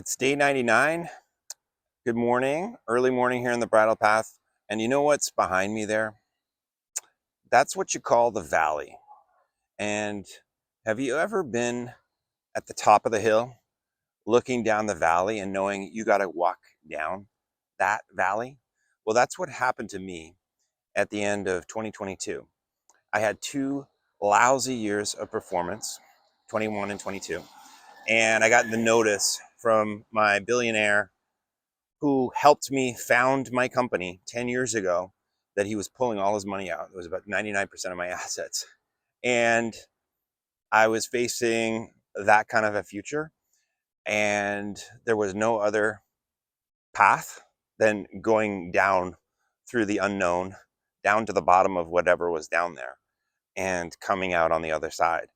It's day 99. Good morning, early morning here in the Bridle Path. And you know what's behind me there? That's what you call the valley. And have you ever been at the top of the hill, looking down the valley and knowing you got to walk down that valley? Well, that's what happened to me at the end of 2022. I had two lousy years of performance, 21 and 22. And I got the notice from my billionaire who helped me found my company 10 years ago that he was pulling all his money out. It was about 99% of my assets. And I was facing that kind of a future. And there was no other path than going down through the unknown, down to the bottom of whatever was down there and coming out on the other side.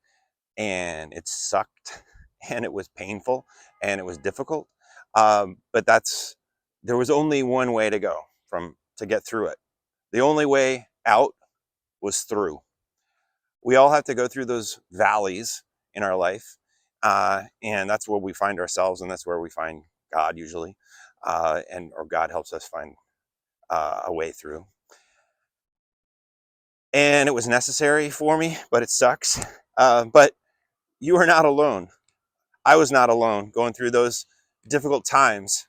And it sucked and it was painful and it was difficult. But there was only one way to go to get through it. The only way out was through. We all have to go through those valleys in our life. And that's where we find ourselves, and that's where we find God usually. Or God helps us find a way through. And it was necessary for me, but it sucks. But you are not alone. I was not alone going through those difficult times.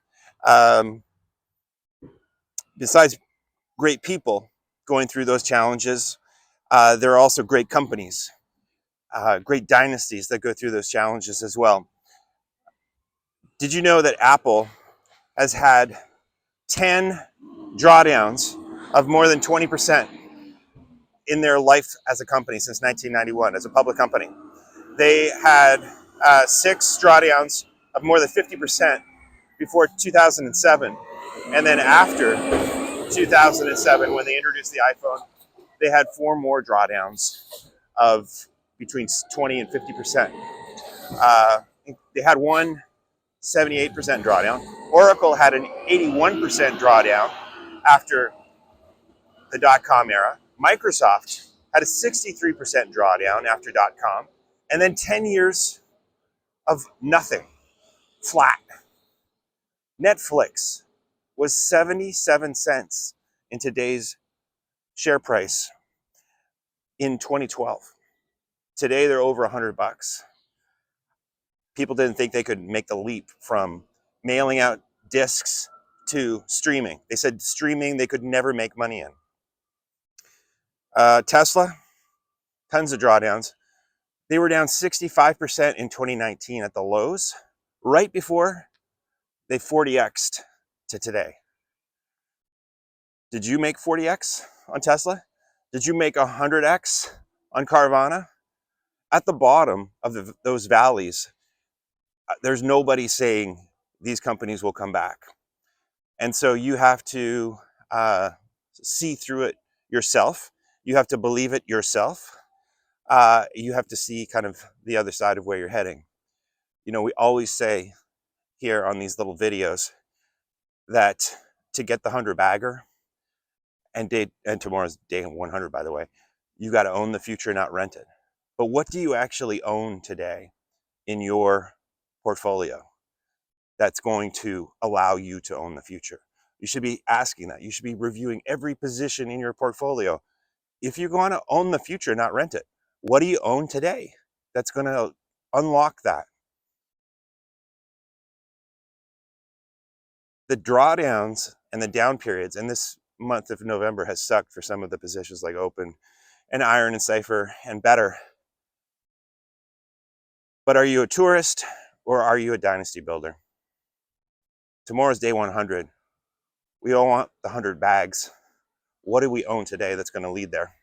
Besides great people going through those challenges, there are also great companies, great dynasties that go through those challenges as well. Did you know that Apple has had 10 drawdowns of more than 20% in their life as a company since 1991, as a public company? They had 6 drawdowns of more than 50% before 2007. And then after 2007, when they introduced the iPhone, they had 4 more drawdowns of between 20 and 50%. They had one 78% drawdown. Oracle had an 81% drawdown after the dot-com era. Microsoft had a 63% drawdown after dot-com. And then 10 years of nothing, flat. Netflix was 77 cents in today's share price in 2012. Today they're over $100. People didn't think they could make the leap from mailing out discs to streaming. They said streaming they could never make money in. Tesla, tons of drawdowns. They were down 65% in 2019 at the lows, right before they 40x'd to today. Did you make 40x on Tesla? Did you make 100x on Carvana? At the bottom of those valleys, there's nobody saying these companies will come back. And so you have to see through it yourself. You have to believe it yourself. You have to see kind of the other side of where you're heading. You know, we always say here on these little videos that to get the 100 bagger, and tomorrow's day 100, by the way, you got to own the future, not rent it. But what do you actually own today in your portfolio that's going to allow you to own the future? You should be asking that. You should be reviewing every position in your portfolio. If you're going to own the future, not rent it, what do you own today that's going to unlock that? The drawdowns and the down periods in this month of November has sucked for some of the positions like Open and Iron and Cypher and Better. But are you a tourist or are you a dynasty builder? Tomorrow's day 100. We all want the 100 bags. What do we own today that's going to lead there?